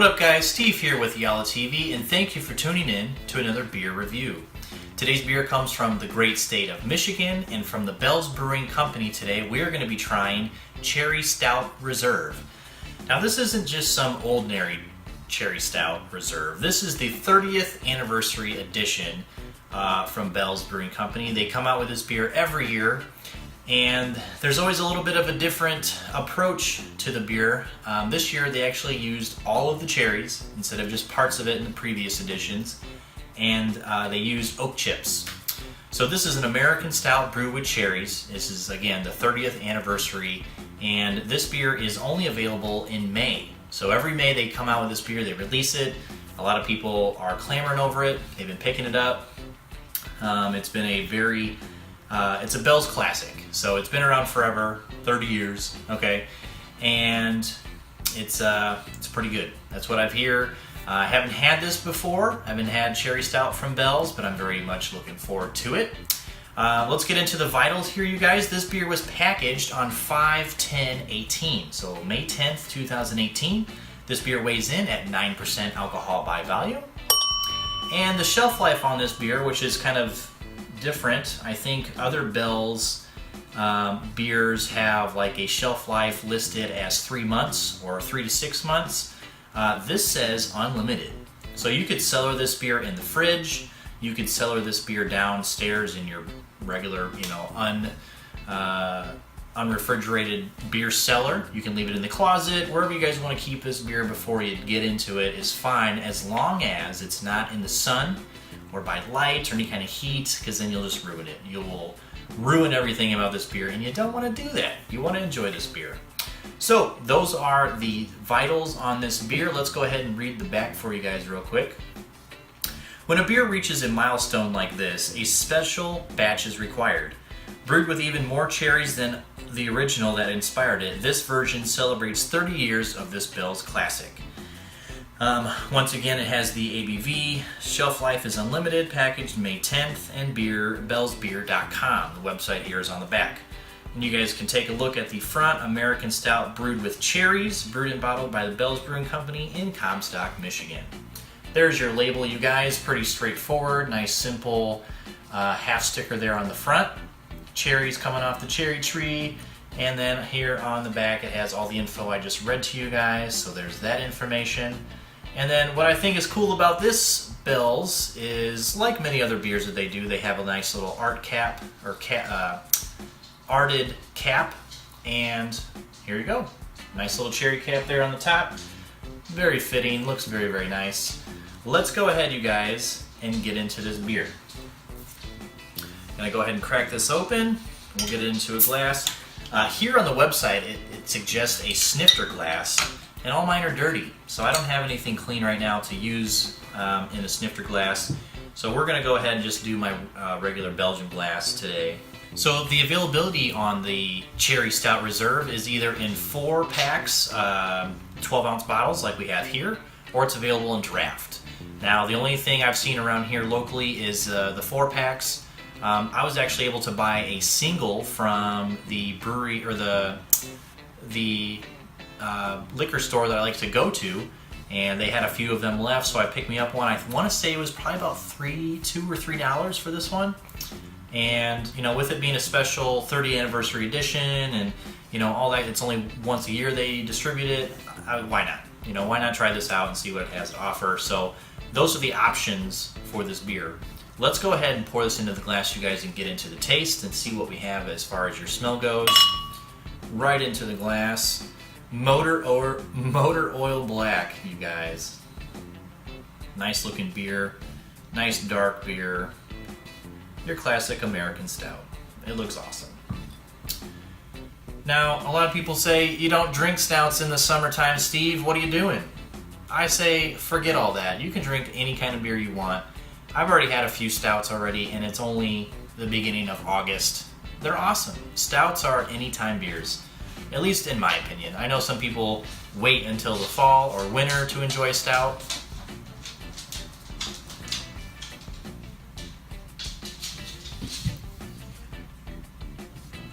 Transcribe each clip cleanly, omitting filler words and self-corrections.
What up guys, Steve here with Yalla TV, and thank you for tuning in to another beer review. Today's beer comes from the great state of Michigan, and from the Bell's Brewing Company today we are going to be trying Cherry Stout Reserve. Now this isn't just some ordinary Cherry Stout Reserve. This is the 30th anniversary edition from Bell's Brewing Company. They come out with this beer every year, and there's always a little bit of a different approach to the beer. This year they actually used all of the cherries instead of just parts of it in the previous editions, and they used oak chips. So this is an American stout brewed with cherries. This is again the 30th anniversary, and this beer is only available in May. So every May they come out with this beer, they release it. A lot of people are clamoring over it. They've been picking it up. It's been a very it's a Bell's classic, so it's been around forever, 30 years, okay, and it's pretty good. That's what I've heard. I haven't had this before. I haven't had Cherry Stout from Bell's, but I'm very much looking forward to it. Let's get into the vitals here, you guys. This beer was packaged on 5/10/18, so May 10th, 2018. This beer weighs in at 9% alcohol by volume. And the shelf life on this beer, which is kind of different. I think other Bell's beers have like a shelf life listed as 3 months or 3 to 6 months. This says unlimited. So you could cellar this beer in the fridge. You could cellar this beer downstairs in your regular, unrefrigerated beer cellar. You can leave it in the closet. Wherever you guys want to keep this beer before you get into it is fine, as long as it's not in the sun or by light or any kind of heat, because then you'll just ruin it. You will ruin everything about this beer, and you don't want to do that. You want to enjoy this beer. So those are the vitals on this beer. Let's go ahead and read the back for you guys real quick. When a beer reaches a milestone like this, a special batch is required. Brewed with even more cherries than the original that inspired it, this version celebrates 30 years of this Bell's classic. Once again, it has the ABV, shelf life is unlimited, packaged May 10th, and bellsbeer.com. The website here is on the back. And you guys can take a look at the front. American Stout brewed with cherries, brewed and bottled by the Bell's Brewing Company in Comstock, Michigan. There's your label, you guys. Pretty straightforward, nice simple half sticker there on the front. Cherries coming off the cherry tree. And then here on the back it has all the info I just read to you guys, so there's that information. And then what I think is cool about this Bell's is, like many other beers that they do, they have a nice little art cap, or arted cap, and here you go. Nice little cherry cap there on the top. Very fitting, looks very, very nice. Let's go ahead, you guys, and get into this beer. Gonna go ahead and crack this open. We'll get it into a glass. Here on the website, it suggests a snifter glass, and all mine are dirty, so I don't have anything clean right now to use in a snifter glass. So we're gonna go ahead and just do my regular Belgian glass today. So the availability on the Cherry Stout Reserve is either in 4 packs, 12-ounce bottles like we have here, or it's available in draft. Now the only thing I've seen around here locally is the 4 packs. I was actually able to buy a single from the brewery, or the liquor store that I like to go to, and they had a few of them left, so I picked me up one. I want to say it was probably about $2 or $3 for this one. And with it being a special 30th anniversary edition, and all that, it's only once a year they distribute it. Why not? Why not try this out and see what it has to offer? So those are the options for this beer. Let's go ahead and pour this into the glass, you guys, and get into the taste and see what we have as far as your smell goes. Right into the glass. Motor Oil Black, you guys. Nice looking beer. Nice dark beer. Your classic American Stout. It looks awesome. Now, a lot of people say, you don't drink stouts in the summertime, Steve. What are you doing? I say, forget all that. You can drink any kind of beer you want. I've already had a few stouts already, and it's only the beginning of August. They're awesome. Stouts are anytime beers, at least in my opinion. I know some people wait until the fall or winter to enjoy a stout.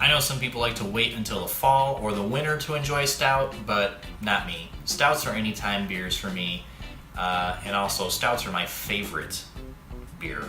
I know some people like to wait until the fall or the winter to enjoy stout, but not me. Stouts are anytime beers for me, and also stouts are my favorite beer,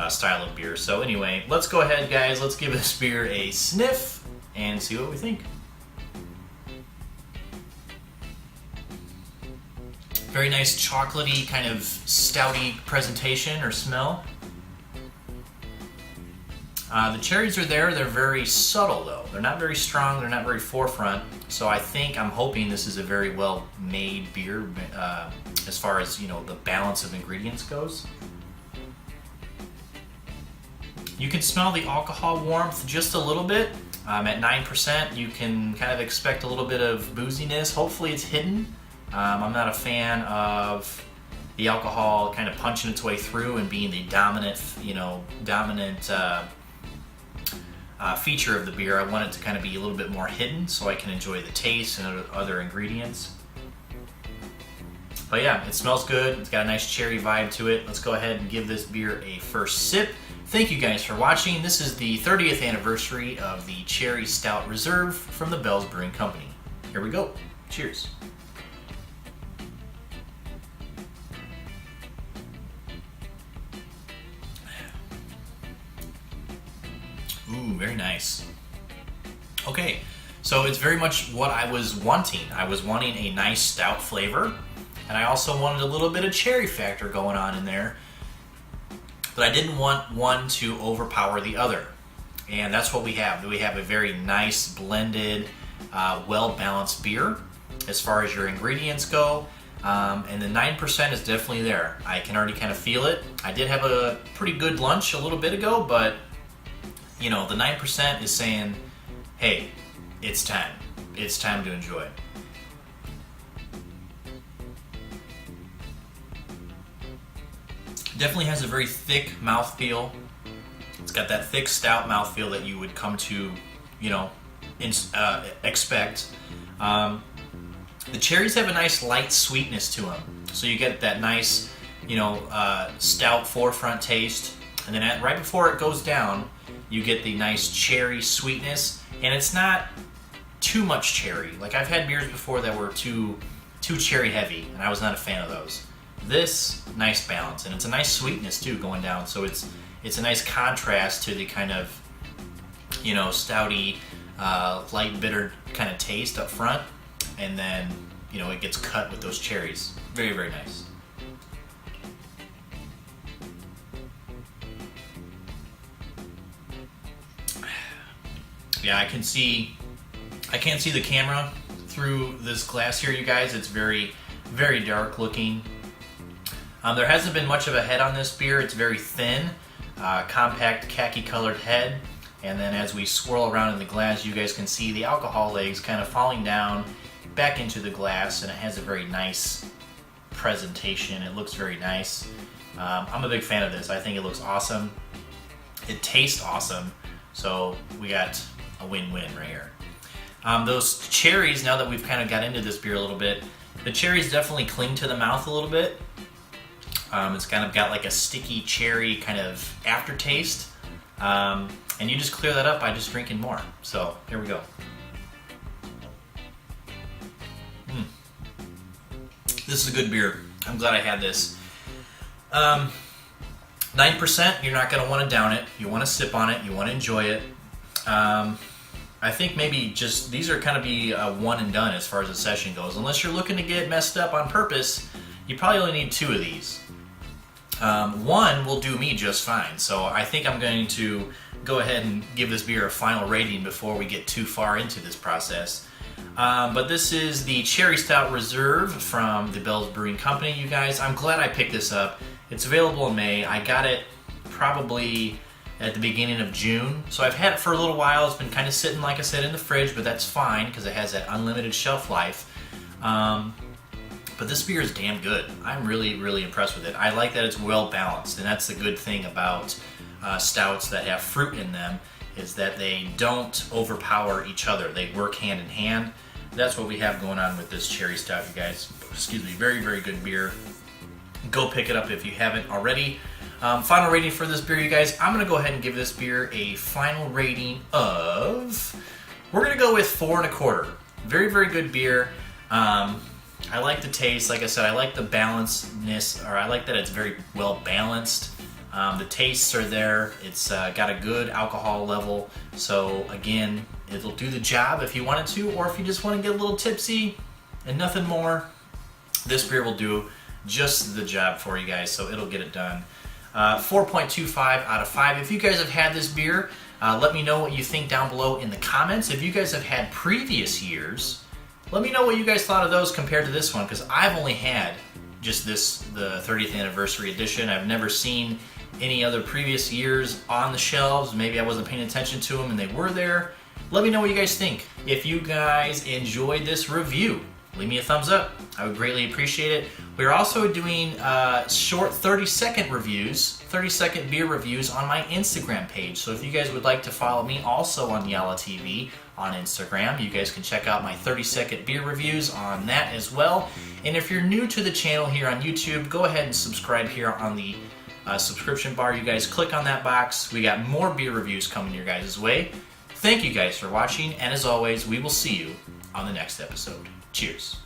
style of beer. So anyway, let's go ahead, guys. Let's give this beer a sniff and see what we think. Very nice chocolatey, kind of stouty presentation or smell. The cherries are there. They're very subtle though. They're not very strong. They're not very forefront. So I'm hoping this is a very well made beer as far as, you know, the balance of ingredients goes. You can smell the alcohol warmth just a little bit. At 9%, you can kind of expect a little bit of booziness. Hopefully it's hidden. I'm not a fan of the alcohol kind of punching its way through and being the dominant feature of the beer. I want it to kind of be a little bit more hidden so I can enjoy the taste and other ingredients. But yeah, it smells good. It's got a nice cherry vibe to it. Let's go ahead and give this beer a first sip. Thank you guys for watching. This is the 30th anniversary of the Cherry Stout Reserve from the Bell's Brewing Company. Here we go. Cheers. Ooh, very nice. Okay, so it's very much what I was wanting. I was wanting a nice stout flavor, and I also wanted a little bit of cherry factor going on in there, but I didn't want one to overpower the other. And that's what we have. We have a very nice blended, well-balanced beer as far as your ingredients go. And the 9% is definitely there. I can already kind of feel it. I did have a pretty good lunch a little bit ago, but you know, the 9% is saying, hey, it's time. It's time to enjoy. Definitely has a very thick mouthfeel. It's got that thick stout mouthfeel that you would come to, you know, expect. The cherries have a nice light sweetness to them. So you get that nice, you know, stout forefront taste. And then right before it goes down, you get the nice cherry sweetness, and it's not too much cherry. Like I've had beers before that were too cherry heavy, and I was not a fan of those. This, nice balance, and it's a nice sweetness too going down. So it's a nice contrast to the kind of, you know, stouty, light bitter kind of taste up front, and then, you know, it gets cut with those cherries. Very, very nice. Yeah, I can't see the camera through this glass here, you guys. It's very, very dark looking. There hasn't been much of a head on this beer. It's very thin, compact khaki colored head. And then as we swirl around in the glass, you guys can see the alcohol legs kind of falling down back into the glass, and it has a very nice presentation. It looks very nice. I'm a big fan of this. I think it looks awesome. It tastes awesome. So we got a win-win right here. Those cherries, now that we've kind of got into this beer a little bit, the cherries definitely cling to the mouth a little bit. It's kind of got like a sticky cherry kind of aftertaste. And you just clear that up by just drinking more. So here we go. This is a good beer. I'm glad I had this. 9%, you're not going to want to down it. You want to sip on it. You want to enjoy it. I think maybe just these are kind of be one and done as far as the session goes. Unless you're looking to get messed up on purpose, you probably only need 2 of these. One will do me just fine. So I think I'm going to go ahead and give this beer a final rating before we get too far into this process. But this is the Cherry Stout Reserve from the Bell's Brewing Company, you guys. I'm glad I picked this up. It's available in May. I got it probably at the beginning of June. So I've had it for a little while. It's been kind of sitting, like I said, in the fridge, but that's fine because it has that unlimited shelf life. But this beer is damn good. I'm really, really impressed with it. I like that it's well balanced, and that's the good thing about stouts that have fruit in them, is that they don't overpower each other. They work hand in hand. That's what we have going on with this Cherry Stout, you guys. Excuse me, very, very good beer. Go pick it up if you haven't already. Final rating for this beer, you guys. I'm gonna go ahead and give this beer a final rating of, we're gonna go with 4 1/4. Very, very good beer. I like the taste. Like I said, I like the balancedness, or I like that it's very well balanced. The tastes are there. It's got a good alcohol level. So again, it'll do the job if you want it to, or if you just want to get a little tipsy and nothing more, this beer will do just the job for you guys. So it'll get it done. 4.25 out of 5. If you guys have had this beer, let me know what you think down below in the comments. If you guys have had previous years, let me know what you guys thought of those compared to this one, because I've only had just this, the 30th anniversary edition. I've never seen any other previous years on the shelves. Maybe I wasn't paying attention to them and they were there. Let me know what you guys think. If you guys enjoyed this review, leave me a thumbs up. I would greatly appreciate it. We're also doing short 30-second reviews, 30-second beer reviews on my Instagram page. So if you guys would like to follow me also on Yalla TV on Instagram, you guys can check out my 30-second beer reviews on that as well. And if you're new to the channel here on YouTube, go ahead and subscribe here on the subscription bar. You guys click on that box. We got more beer reviews coming your guys' way. Thank you guys for watching, and as always, we will see you on the next episode. Cheers.